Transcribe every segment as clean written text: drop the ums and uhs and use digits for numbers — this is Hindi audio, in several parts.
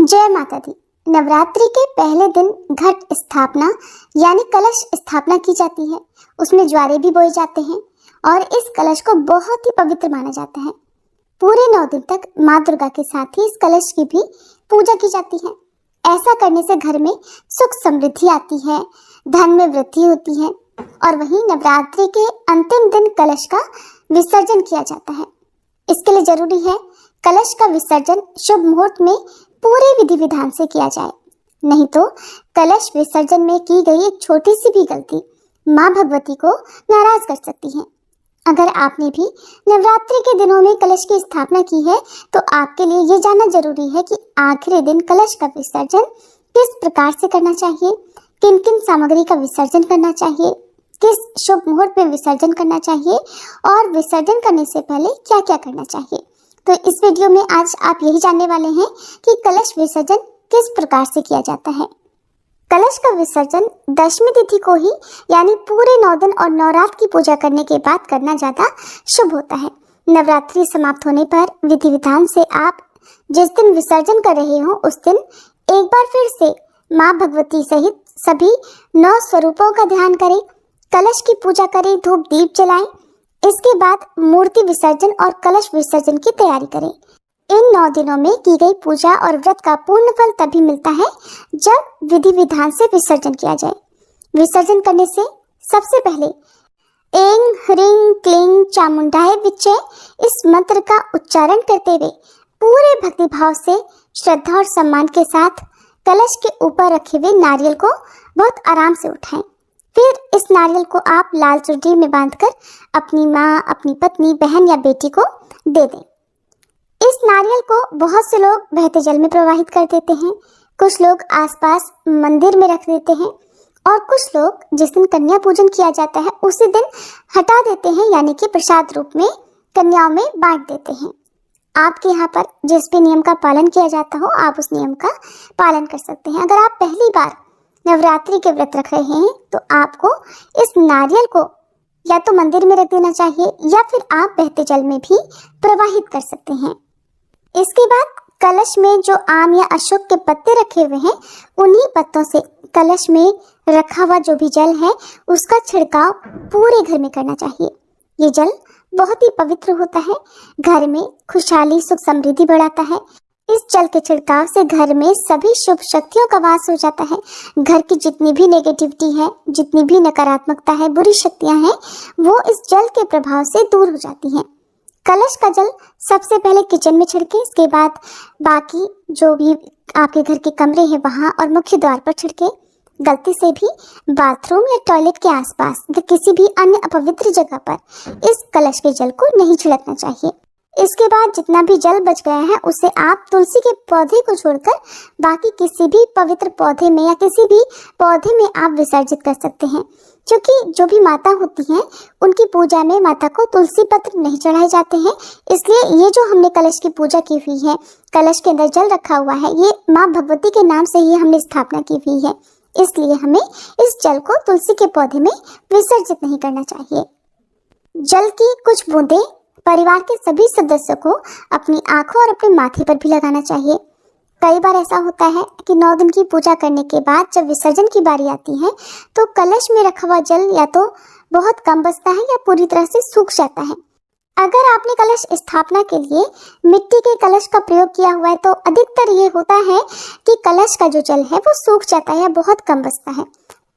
जय माता दी। नवरात्रि के पहले दिन घट स्थापना यानी कलश स्थापना की जाती है। उसमें ज्वारे भी बोए जाते हैं और इस कलश को बहुत ही पवित्र माना जाता है। पूरे 9 दिन तक माँ दुर्गा के साथ ही इस कलश की भी पूजा की जाती है। ऐसा करने से घर में सुख समृद्धि आती है, धन में वृद्धि होती है और वहीं नवरात्रि के अंतिम दिन कलश का विसर्जन किया जाता है। इसके लिए जरूरी है कलश का विसर्जन शुभ मुहूर्त में पूरे विधि विधान से किया जाए, नहीं तो कलश विसर्जन में की गई एक छोटी सी भी गलती माँ भगवती को नाराज कर सकती है। अगर आपने भी नवरात्रि के दिनों में कलश की स्थापना की है तो आपके लिए ये जानना जरूरी है कि आखिरी दिन कलश का विसर्जन किस प्रकार से करना चाहिए, किन किन सामग्री का विसर्जन करना चाहिए, किस शुभ मुहूर्त में विसर्जन करना चाहिए और विसर्जन करने से पहले क्या क्या करना चाहिए। तो इस वीडियो में आज आप यही जानने वाले हैं कि कलश विसर्जन किस प्रकार से किया जाता है। कलश का विसर्जन दशमी तिथि को ही यानी पूरे 9 दिन और नवरात्र की पूजा करने के बाद करना ज्यादा शुभ होता है। नवरात्रि समाप्त होने पर विधि विधान से आप जिस दिन विसर्जन कर रहे हो उस दिन एक बार फिर से माँ भगवती सहित सभी 9 स्वरूपों का ध्यान करें, कलश की पूजा करें, धूप दीप जलाएं। इसके बाद मूर्ति विसर्जन और कलश विसर्जन की तैयारी करें। इन 9 दिनों में की गई पूजा और व्रत का पूर्ण फल तभी मिलता है जब विधि विधान से विसर्जन किया जाए। विसर्जन करने से सबसे पहले ऐं ह्रीं क्लीं चामुंडाय विच्चे इस मंत्र का उच्चारण करते हुए पूरे भक्तिभाव से श्रद्धा और सम्मान के साथ कलश के ऊपर रखे हुए नारियल को बहुत आराम से उठाएं। फिर इस नारियल को आप लाल चुनरी में बांधकर अपनी माँ, अपनी पत्नी, बहन या बेटी को दे दें। इस नारियल को बहुत से लोग बहते जल में प्रवाहित कर देते हैं, कुछ लोग आसपास मंदिर में रख देते हैं और कुछ लोग जिस दिन कन्या पूजन किया जाता है उसी दिन हटा देते हैं, यानी कि प्रसाद रूप में कन्याओं में बांट देते हैं। आपके यहाँ पर जिस भी नियम का पालन किया जाता हो आप उस नियम का पालन कर सकते हैं। अगर आप पहली बार नवरात्रि के व्रत रख रहे हैं तो आपको इस नारियल को या तो मंदिर में रख देना चाहिए या फिर आप बहते जल में भी प्रवाहित कर सकते हैं। इसके बाद कलश में जो आम या अशोक के पत्ते रखे हुए हैं उन्हीं पत्तों से कलश में रखा हुआ जो भी जल है उसका छिड़काव पूरे घर में करना चाहिए। ये जल बहुत ही पवित्र होता है, घर में खुशहाली सुख समृद्धि बढ़ाता है। इस जल के छिड़काव से घर में सभी शुभ शक्तियों का वास हो जाता है। घर की जितनी भी नेगेटिविटी है, जितनी भी नकारात्मकता है, बुरी शक्तियां हैं, वो इस जल के प्रभाव से दूर हो जाती हैं। कलश का जल सबसे पहले किचन में छिड़के, इसके बाद बाकी जो भी आपके घर के कमरे हैं वहां और मुख्य द्वार पर छिड़के। गलती से भी बाथरूम या टॉयलेट के आसपास या किसी भी अन्य अपवित्र जगह पर इस कलश के जल को नहीं छिड़कना चाहिए। इसके बाद जितना भी जल बच गया है उसे आप तुलसी के पौधे को छोड़कर बाकी किसी भी पवित्र पौधे में या किसी भी पौधे में आप विसर्जित कर सकते हैं, क्योंकि जो भी माता होती हैं उनकी पूजा में माता को तुलसी पत्र नहीं चढ़ाए जाते हैं। इसलिए ये जो हमने कलश की पूजा की हुई है, कलश के अंदर जल रखा हुआ है, ये माँ भगवती के नाम से ही हमने स्थापना की हुई है, इसलिए हमें इस जल को तुलसी के पौधे में विसर्जित नहीं करना चाहिए। जल की कुछ बूंदें परिवार के सभी सदस्यों को अपनी आंखों और अपने माथे पर भी लगाना चाहिए। कई बार ऐसा होता है कि 9 दिन की पूजा करने के बाद जब विसर्जन की बारी आती है तो कलश में रखा हुआ जल या तो बहुत कम बचता है या पूरी तरह से सूख जाता है। अगर आपने कलश स्थापना के लिए मिट्टी के कलश का प्रयोग किया हुआ है तो अधिकतर ये होता है कि कलश का जो जल है वो सूख जाता है या बहुत कम बचता है।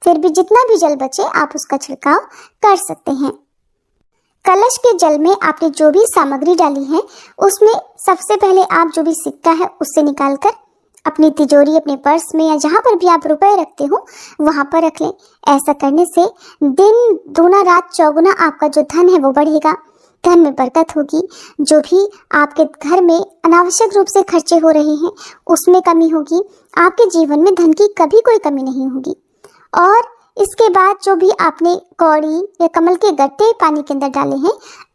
फिर भी जितना भी जल बचे आप उसका छिड़काव कर सकते हैं। कलश के जल में आपने जो भी सामग्री डाली है उसमें सबसे पहले आप जो भी सिक्का है उससे निकालकर अपनी तिजोरी, अपने पर्स में या जहाँ पर भी आप रुपए रखते हो वहाँ पर रख लें। ऐसा करने से दिन दूना रात चौगुना आपका जो धन है वो बढ़ेगा, धन में बरकत होगी। जो भी आपके घर में अनावश्यक रूप से खर्चे हो रहे हैं उसमें कमी होगी, आपके जीवन में धन की कभी कोई कमी नहीं होगी। और इसके बाद जो भी आपने कौड़ी या कमल के गट्टे पानी के अंदर डाले हैं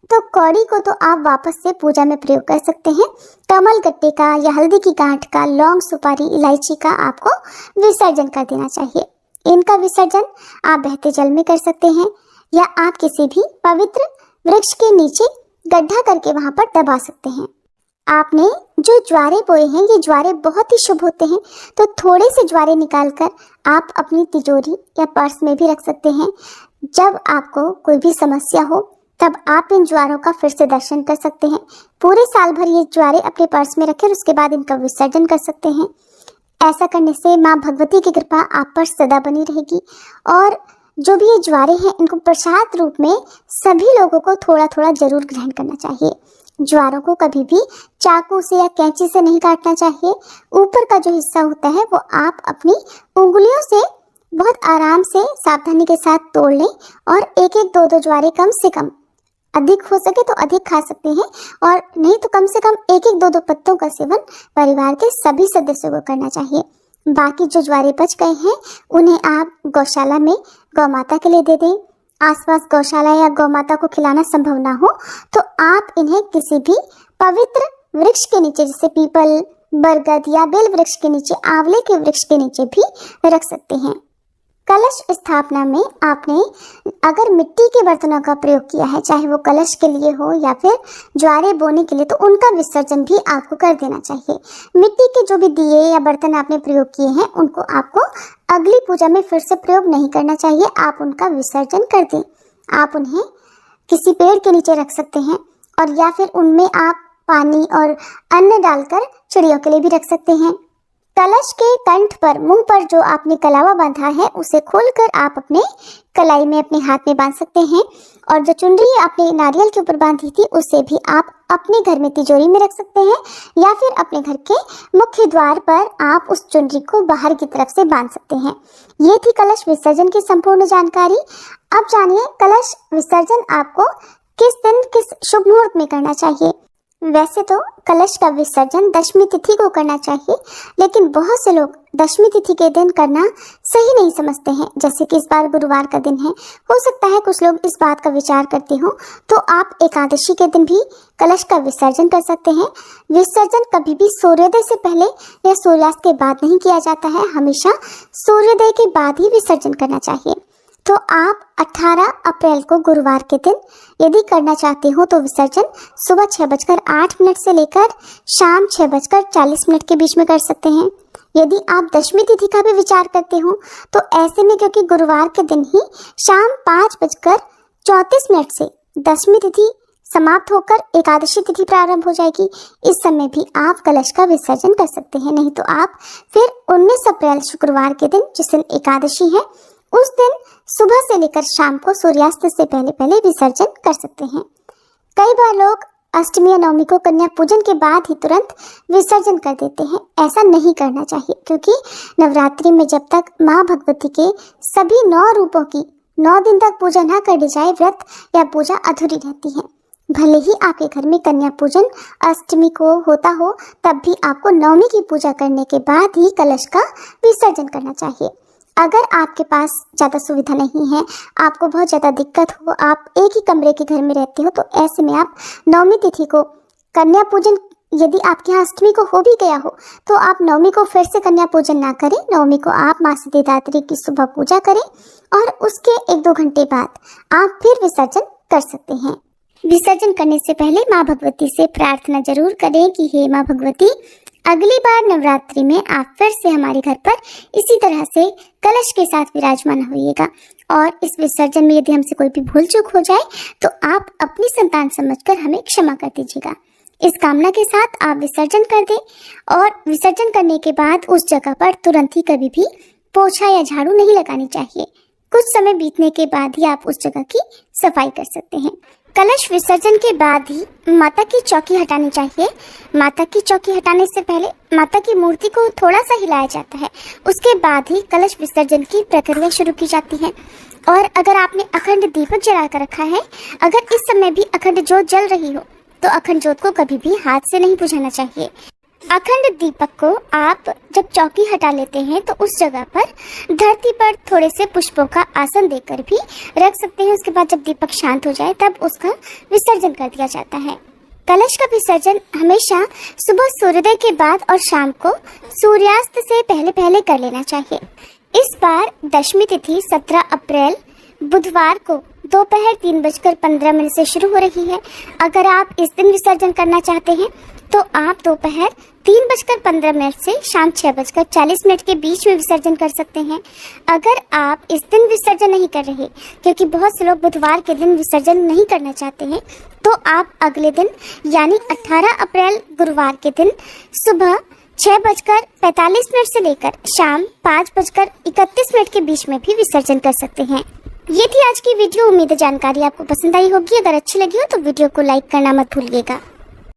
तो कौड़ी को तो आप वापस से पूजा में प्रयोग कर सकते हैं। कमल गट्टे का या हल्दी की गांठ का, लौंग, सुपारी, इलायची का आपको विसर्जन कर देना चाहिए। इनका विसर्जन आप बहते जल में कर सकते हैं या आप किसी भी पवित्र वृक्ष के नीचे गड्ढा करके वहां पर दबा सकते हैं। आपने जो ज्वारे बोए हैं ये ज्वारे बहुत ही शुभ होते हैं, तो थोड़े से ज्वारे निकालकर आप अपनी तिजोरी या पर्स में भी रख सकते हैं। जब आपको कोई भी समस्या हो तब आप इन ज्वारों का फिर से दर्शन कर सकते हैं। पूरे साल भर ये ज्वारे अपने पर्स में रखें और उसके बाद इनका विसर्जन कर सकते हैं। ऐसा करने से माँ भगवती की कृपा आप पर सदा बनी रहेगी। और जो भी ये ज्वारे हैं इनको प्रसाद रूप में सभी लोगों को थोड़ा थोड़ा जरूर ग्रहण करना चाहिए। ज्वारों को कभी भी चाकू से या कैंची से नहीं काटना चाहिए। ऊपर का जो हिस्सा होता है वो आप अपनी उंगलियों से बहुत आराम से सावधानी के साथ तोड़ लें और एक एक दो दो ज्वारे कम से कम, अधिक हो सके तो अधिक खा सकते हैं और नहीं तो कम से कम एक एक दो दो पत्तों का सेवन परिवार के सभी सदस्यों को करना चाहिए। बाकी जो ज्वारे बच गए हैं उन्हें आप गौशाला में गौ माता के लिए दे दें। आसपास गौशाला या गौ माता को खिलाना संभव ना हो तो आप इन्हें किसी भी पवित्र वृक्ष के नीचे, जैसे पीपल, बरगद या बेल वृक्ष के नीचे, आंवले के वृक्ष के नीचे भी रख सकते हैं। कलश स्थापना में आपने अगर मिट्टी के बर्तनों का प्रयोग किया है, चाहे वो कलश के लिए हो या फिर ज्वारे बोने के लिए, तो उनका विसर्जन भी आपको कर देना चाहिए। मिट्टी के जो भी दिए या बर्तन आपने प्रयोग किए हैं उनको आपको अगली पूजा में फिर से प्रयोग नहीं करना चाहिए, आप उनका विसर्जन कर दें। आप उन्हें किसी पेड़ के नीचे रख सकते हैं और या फिर उनमें आप पानी और अन्न डालकर चिड़ियों के लिए भी रख सकते हैं। कलश के कंठ पर, मुंह पर जो आपने कलावा बांधा है उसे खोलकर आप अपने कलाई में, अपने हाथ में बांध सकते हैं। और जो चुनरी आपने नारियल के ऊपर बांधी थी उसे भी आप अपने घर में तिजोरी में रख सकते हैं या फिर अपने घर के मुख्य द्वार पर आप उस चुनरी को बाहर की तरफ से बांध सकते हैं। ये थी कलश विसर्जन की संपूर्ण जानकारी। अब जानिए कलश विसर्जन आपको किस दिन, किस शुभ मुहूर्त में करना चाहिए। वैसे तो कलश का विसर्जन दशमी तिथि को करना चाहिए, लेकिन बहुत से लोग दशमी तिथि के दिन करना सही नहीं समझते हैं। जैसे कि इस बार गुरुवार का दिन है, हो सकता है कुछ लोग इस बात का विचार करते हो, तो आप एकादशी के दिन भी कलश का विसर्जन कर सकते हैं। विसर्जन कभी भी सूर्योदय से पहले या सूर्यास्त के बाद नहीं किया जाता है, हमेशा सूर्योदय के बाद ही विसर्जन करना चाहिए। तो आप 18 अप्रैल को गुरुवार के दिन यदि करना चाहते हो तो विसर्जन सुबह 6:08 से लेकर शाम 6:40 के बीच में कर सकते हैं। यदि आप दशमी तिथि का भी विचार करते हो तो ऐसे में, क्योंकि गुरुवार के दिन ही शाम 5:34 से दशमी तिथि समाप्त होकर एकादशी तिथि प्रारंभ हो जाएगी, इस समय भी आप कलश का विसर्जन कर सकते हैं। नहीं तो आप फिर 19 अप्रैल शुक्रवार के दिन, जिस दिन एकादशी है, उस दिन सुबह से लेकर शाम को सूर्यास्त से पहले पहले विसर्जन कर सकते हैं। कई बार लोग अष्टमी या नवमी को कन्या पूजन के बाद ही तुरंत विसर्जन कर देते हैं। ऐसा नहीं करना चाहिए, क्योंकि नवरात्रि में जब तक माँ भगवती के सभी 9 रूपों की 9 दिन तक पूजा न कर दी जाए, व्रत या पूजा अधूरी रहती है। भले ही आपके घर में कन्या पूजन अष्टमी को होता हो, तब भी आपको नवमी की पूजा करने के बाद ही कलश का विसर्जन करना चाहिए। अगर आपके पास ज़्यादा सुविधा नहीं है, आपको बहुत ज़्यादा दिक्कत हो, आप एक ही कमरे के घर में रहते हो, तो ऐसे में आप नवमी तिथि को कन्या पूजन, यदि आपके यहाँ अष्टमी को हो भी गया हो तो आप नवमी को फिर से कन्या पूजन ना करें। नवमी को आप माँ सिद्धिदात्री की सुबह पूजा करें और उसके 1-2 घंटे बाद आप फिर विसर्जन कर सकते हैं। विसर्जन करने से पहले माँ भगवती से प्रार्थना जरूर करें कि हे माँ भगवती, अगली बार नवरात्रि में आप फिर से हमारे घर पर इसी तरह से कलश के साथ विराजमान होइएगा और इस विसर्जन में यदि हमसे कोई भी भूल चूक हो जाए तो आप अपनी संतान समझकर हमें क्षमा कर दीजिएगा। इस कामना के साथ आप विसर्जन कर दें और विसर्जन करने के बाद उस जगह पर तुरंत ही कभी भी पोछा या झाड़ू नहीं लगानी चाहिए। कुछ समय बीतने के बाद ही आप उस जगह की सफाई कर सकते हैं। कलश विसर्जन के बाद ही माता की चौकी हटानी चाहिए। माता की चौकी हटाने से पहले माता की मूर्ति को थोड़ा सा हिलाया जाता है, उसके बाद ही कलश विसर्जन की प्रक्रिया शुरू की जाती है। और अगर आपने अखंड दीपक जला कर रखा है, अगर इस समय भी अखंड ज्योत जल रही हो तो अखंड ज्योत को कभी भी हाथ से नहीं बुझाना चाहिए। अखंड दीपक को आप जब चौकी हटा लेते हैं तो उस जगह पर धरती पर थोड़े से पुष्पों का आसन देकर भी रख सकते हैं। उसके बाद जब दीपक शांत हो जाए तब उसका विसर्जन कर दिया जाता है। कलश का विसर्जन हमेशा सुबह सूर्योदय के बाद और शाम को सूर्यास्त से पहले पहले कर लेना चाहिए। इस बार दशमी तिथि 17 अप्रैल बुधवार को दोपहर 3:15 से शुरू हो रही है। अगर आप इस दिन विसर्जन करना चाहते हैं तो आप दोपहर 3:15 से शाम 6:40 के बीच में विसर्जन कर सकते हैं। अगर आप इस दिन विसर्जन नहीं कर रहे, क्योंकि बहुत से लोग बुधवार के दिन विसर्जन नहीं करना चाहते हैं, तो आप अगले दिन यानी 18 अप्रैल गुरुवार के दिन सुबह 6:45 से लेकर शाम 5:31 के बीच में भी विसर्जन कर सकते हैं। ये थी आज की वीडियो। उम्मीद है जानकारी आपको पसंद आई होगी। अगर अच्छी लगी हो तो वीडियो को लाइक करना मत भूलिएगा।